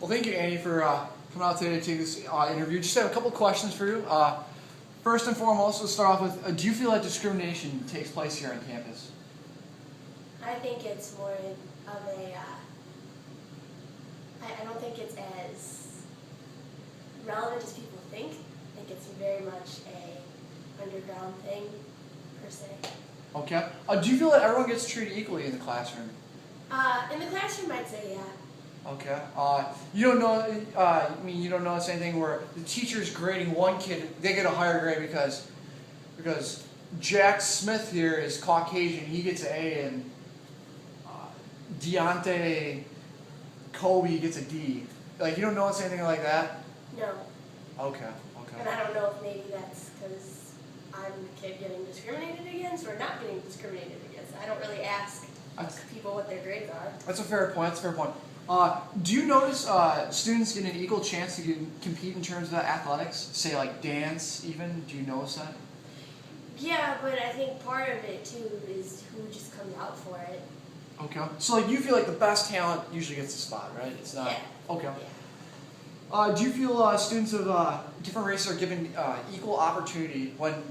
Well, thank you, Annie, for coming out today to take this interview. Just have a couple questions for you. First and foremost, let's start off with, do you feel that discrimination takes place here on campus? I think it's more of a, I don't think it's as relevant as people think. I think it's very much a underground thing, per se. Okay. Do you feel that everyone gets treated equally in the classroom? In the classroom, I'd say yeah. Okay. You don't know. You don't notice anything where the teacher's grading one kid, they get a higher grade because Jack Smith here is Caucasian, he gets an A, and Deontay Kobe gets a D. Like, you don't notice anything like that? No. Okay. And I don't know if maybe that's because I'm the kid getting discriminated against or not getting discriminated against. I don't really ask people what their grades are. That's a fair point. Do you notice students get an equal chance to compete in terms of athletics? Say like dance even? Do you notice that? Yeah, but I think part of it too is who just comes out for it. Okay. So like you feel like the best talent usually gets the spot, right? It's not. Yeah. Okay. Yeah. Do you feel students of different races are given equal opportunity when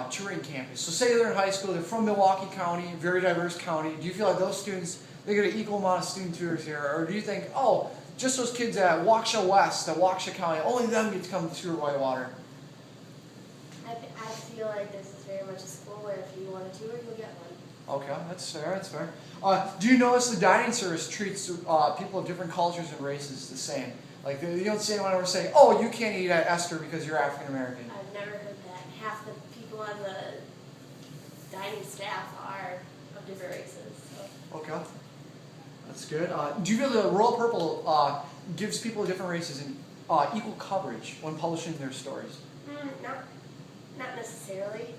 touring campus? So say they're in high school, they're from Milwaukee County, very diverse county. Do you feel like those students, they get an equal amount of student tours here? Or do you think, oh, just those kids at Waukesha West, at Waukesha County, only them get to come tour Whitewater? I feel like this is very much a school where if you want a tour, you'll get one. Okay, that's fair. Do you notice the dining service treats people of different cultures and races the same? Like, you don't see anyone ever say, oh, you can't eat at Esther because you're African American. I've never heard that. Half the people on the dining staff are of different races. So. Okay, that's good. Do you feel the Royal Purple gives people of different races equal coverage when publishing their stories? Not necessarily.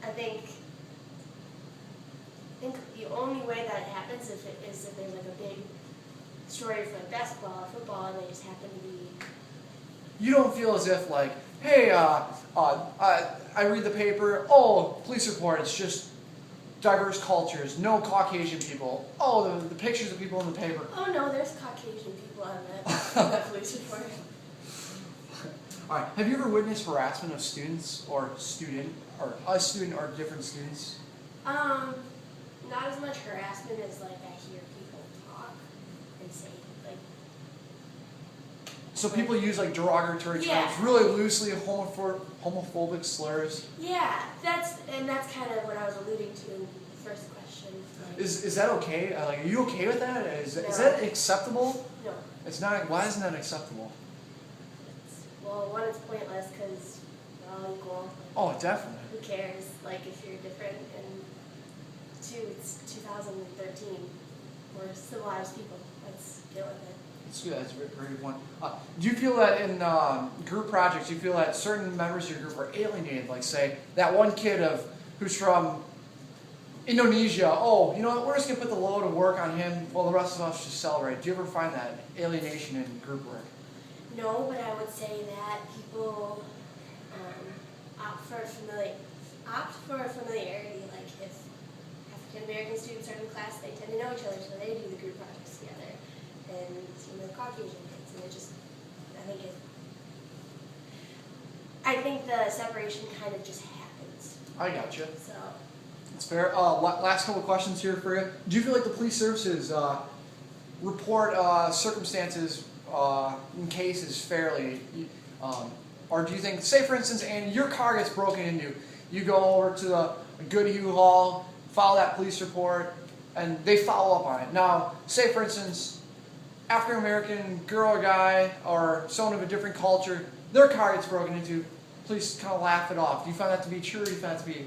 I think the only way that happens is if there's like a big story for like basketball or football and they just happen to be. You don't feel as if like, hey, I read the paper, oh, police report, it's just diverse cultures, no Caucasian people. Oh, the pictures of people in the paper. Oh no, there's Caucasian people on that police report. All right. Have you ever witnessed harassment of students or a student or different students? Not as much harassment as like I hear people talk and say like. So people use like derogatory terms, really loosely homophobic slurs. Yeah, that's kind of what I was alluding to in the first question. Like, Is that okay? Like, are you okay with that? Is that acceptable? No. It's not. Why isn't that acceptable? Well, one, it's pointless because we're all equal. Oh, definitely. Who cares? Like, if you're different, and two, it's 2013. We're civilized people. Let's deal with it. That's good. That's a very good one. Do you feel that in group projects, you feel that certain members of your group are alienated? Like, say, that one kid who's from Indonesia. Oh, you know what? We're just gonna put the load of work on him while the rest of us just celebrate. Do you ever find that alienation in group work? No, but I would say that people opt for familiarity. Like if African American students are in the class, they tend to know each other, so they do the group projects together. And Caucasian kids, and it just, I think the separation kind of just happens. I gotcha. So. That's fair. Last couple questions here for you. Do you feel like the police services report circumstances in cases fairly? Or do you think, say for instance, and your car gets broken into, you go over to the Goody Hall, file that police report, and they follow up on it. Now, say for instance, African American girl or guy, or someone of a different culture, their car gets broken into, police kind of laugh it off. Do you find that to be true, or do you find that to be?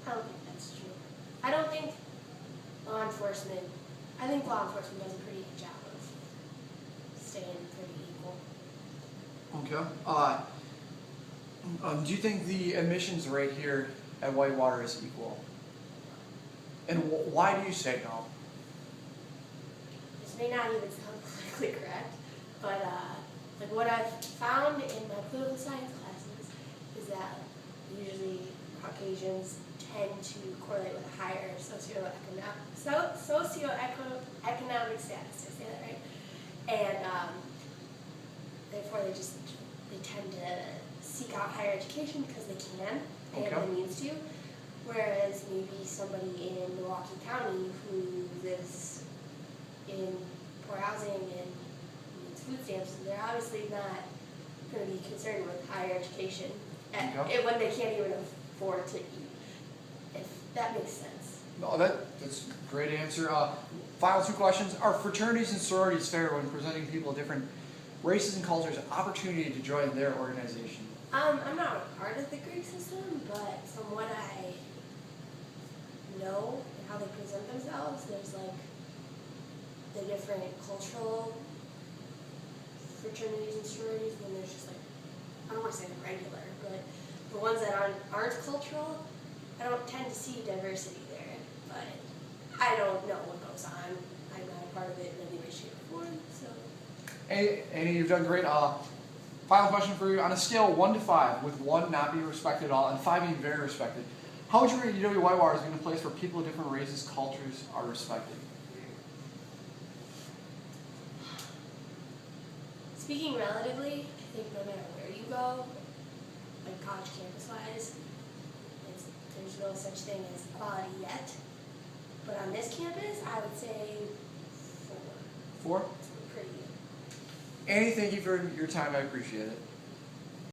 I don't think that's true. I don't think law enforcement does a pretty good job of staying pretty equal. Okay. Do you think the admissions rate here at Whitewater is equal? And why do you say no? This may not even sound politically correct, but like what I've found in my political science classes is that usually Caucasians tend to correlate with a higher socioeconomic status. Did I say that right? and therefore they tend to seek out higher education because they can, they have the means to. Whereas maybe somebody in Milwaukee County who lives in poor housing and needs food stamps, they're obviously not going to be concerned with higher education when they can't even afford to eat, if that makes sense. No, that's a great answer. Final two questions. Are fraternities and sororities fair when presenting people of different races and cultures opportunity to join their organization? I'm not a part of the Greek system, but from what I know and how they present themselves, there's like the different cultural fraternities and sororities, and then there's just like, I don't want to say the regular, but the ones that aren't cultural, I don't tend to see diversity there, but I don't know what goes on. I'm not a part of it in any way, shape, or form, so. Annie, you've done great. Final question for you. On a scale of 1 to 5, with 1 not being respected at all and 5 being very respected, how would you rate UW Whitewater as being a place where people of different races, cultures are respected? Speaking relatively, I think no matter where you go, like college campus-wise, there's no such thing as equality yet. But on this campus, I would say 4. 4? It's pretty good. Annie, thank you for your time. I appreciate it.